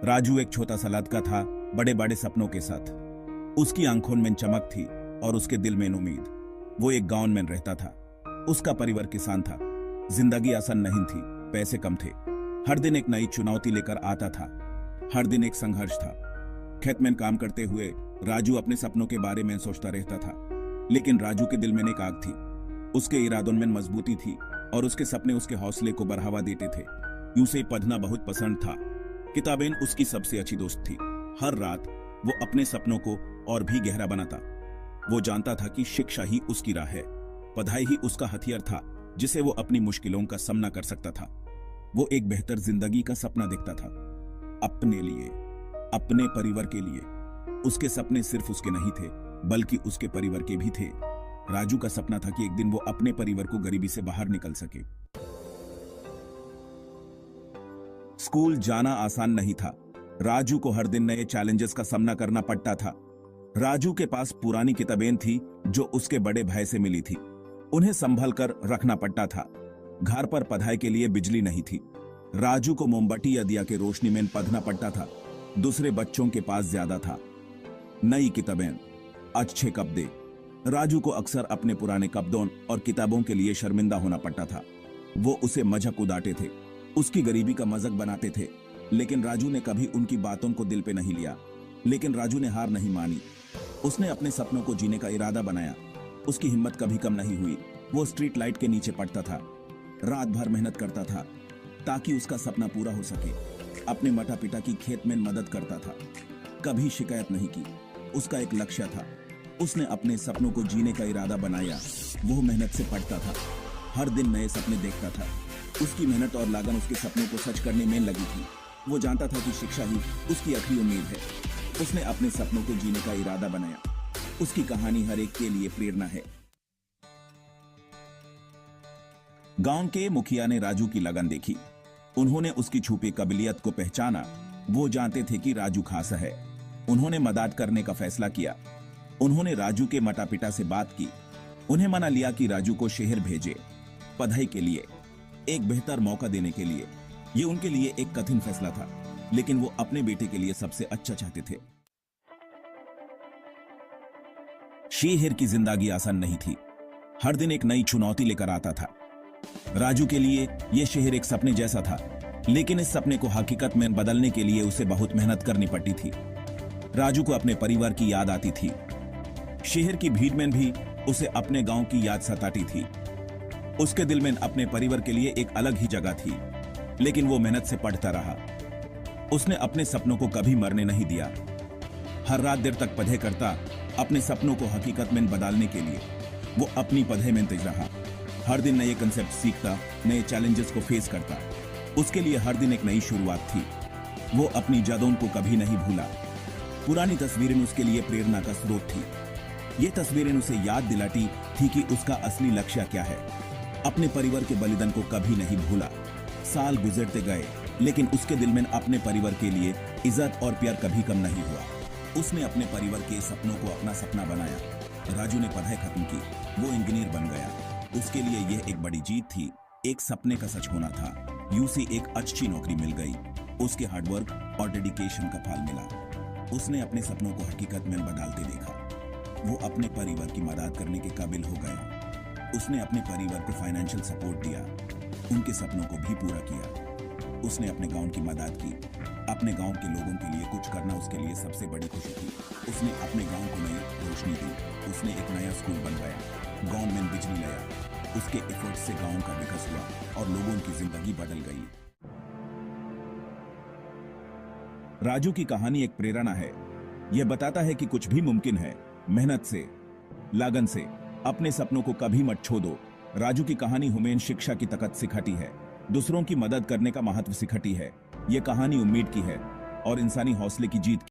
राजू एक छोटा सा लड़का था, बड़े बड़े सपनों के साथ। उसकी आंखों में चमक थी और उसके दिल में उम्मीद। वो एक गांव में रहता था। उसका परिवार किसान था। जिंदगी आसान नहीं थी, पैसे कम थे। हर दिन एक नई चुनौती लेकर आता था। हर दिन एक संघर्ष था। खेत में काम करते हुए राजू अपने सपनों के बारे में सोचता रहता था, लेकिन राजू के दिल में एक आग थी। उसके इरादों में मजबूती थी और उसके सपने उसके हौसले को बढ़ावा देते थे। उसे पढ़ना बहुत पसंद था। किताबें उसकी सबसे अच्छी दोस्त थी। हर रात वो अपने सपनों को और भी गहरा बनाता। वो जानता था कि शिक्षा ही उसकी राह है, पढ़ाई ही उसका हथियार था जिसे वो अपनी मुश्किलों का सामना कर सकता था। वो एक बेहतर जिंदगी का सपना देखता था, अपने लिए, अपने परिवार के लिए। उसके सपने सिर्फ उसके नहीं थे, बल्कि उसके परिवार के भी थे। राजू का सपना था कि एक दिन वो अपने परिवार को गरीबी से बाहर निकल सके। स्कूल जाना आसान नहीं था। राजू को हर दिन नए चैलेंजेस का सामना करना पड़ता था। राजू के पास पुरानी किताबें थी जो उसके बड़े भाई से मिली थी। उन्हें संभल कर रखना पड़ता था। घर पर पढ़ाई के लिए बिजली नहीं थी। राजू को मोमबत्ती या दिया के रोशनी में पढ़ना पड़ता था। दूसरे बच्चों के पास ज्यादा था। नई किताबें, अच्छे कपड़े। राजू को अक्सर अपने पुराने कपड़ों और किताबों के लिए शर्मिंदा होना पड़ता था। वो उसे मजाक उड़ाते थे, उसकी गरीबी का मजाक बनाते थे, लेकिन राजू ने कभी उनकी बातों को दिल पे नहीं लिया। लेकिन राजू ने हार नहीं मानी। उसने अपने सपनों को जीने का इरादा बनाया। उसकी हिम्मत कभी कम नहीं हुई। वो स्ट्रीट लाइट के नीचे पड़ता था, रात भर मेहनत करता था ताकि उसका सपना पूरा हो सके। अपने माता पिता की खेत में मदद करता था, कभी शिकायत नहीं की। उसका एक लक्ष्य था। उसने अपने सपनों को जीने का इरादा बनाया। वो मेहनत से पढ़ता था, हर दिन नए सपने देखता था। उसकी मेहनत और लगन उसके सपनों को सच करने में लगी थी। वो जानता था कि शिक्षा ही उसकी आखिरी उम्मीद है। उसने अपने सपनों को जीने का इरादा बनाया। उसकी कहानी हर एक के लिए प्रेरणा है। गांव के मुखिया ने राजू की लगन देखी। उन्होंने उसकी छुपी काबिलियत को पहचाना। वो जानते थे कि राजू खास है। उन्होंने मदद करने का फैसला किया। उन्होंने राजू के माता पिता से बात की। उन्हें मना लिया कि राजू को शहर भेजे, पढ़ाई के लिए, एक बेहतर मौका देने के लिए। ये उनके लिए एक कठिन फैसला था, लेकिन वो अपने बेटे के लिए सबसे अच्छा चाहते थे। शहर की जिंदगी आसान नहीं थी। हर दिन एक नई चुनौती लेकर आता था। राजू के लिए यह शहर एक सपने जैसा था, लेकिन इस सपने को हकीकत में बदलने के लिए उसे बहुत मेहनत करनी पड़ती थी। राजू को अपने परिवार की याद आती थी। शहर की भीड़ में भी उसे अपने गांव की याद सताती थी। उसके दिल में अपने परिवार के लिए एक अलग ही जगह थी, लेकिन वो मेहनत से पढ़ता रहा। उसने अपने सपनों को कभी मरने नहीं दिया। हर रात देर तक पढ़ाई करता, अपने सपनों को हकीकत में बदलने के लिए। वो अपनी पढ़ाई में तेज रहा। हर दिन नए कंसेप्ट सीखता, नए चैलेंजेस को फेस करता। उसके लिए हर दिन एक नई शुरुआत थी। वो अपनी जड़ों को कभी नहीं भूला। पुरानी तस्वीरें उसके लिए प्रेरणा का स्रोत थी। ये तस्वीरें उसे याद दिलाती थी कि उसका असली लक्ष्य क्या है। अपने परिवार के बलिदान को कभी नहीं भूला। साल गुजरते गए, लेकिन उसके दिल में अपने परिवार के लिए इज्जत और प्यार कभी कम नहीं हुआ। उसने अपने परिवार के सपनों को अपना सपना बनाया। राजू ने पढ़ाई खत्म की, वो इंजीनियर बन गया। उसके लिए यह एक बड़ी जीत थी। एक सपने का सच होना था। यूसी एक अच्छी नौकरी मिल गई। उसके हार्डवर्क और डेडिकेशन का फल मिला। उसने अपने सपनों को हकीकत में बदलते देखा। वो अपने परिवार की मदद करने के काबिल हो गया। उसने अपने परिवार को फाइनेंशियल सपोर्ट दिया, उनके सपनों को भी पूरा किया। उसने अपने गांव की मदद की। अपने गांव के लोगों के लिए कुछ करना उसके लिए सबसे बड़ी खुशी थी। उसने अपने गांव को नई रोशनी दी। उसने एक नया स्कूल बनवाया, गांव में बिजली लाया। उसके एफर्ट से गांव का विकास हुआ और लोगों की जिंदगी बदल गई। राजू की कहानी एक प्रेरणा है। यह बताता है कि कुछ भी मुमकिन है, मेहनत से, लगन से। अपने सपनों को कभी मत छोड़ो। राजू की कहानी हमें शिक्षा की ताकत सिखाती है, दूसरों की मदद करने का महत्व सिखाती है। यह कहानी उम्मीद की है और इंसानी हौसले की जीत की।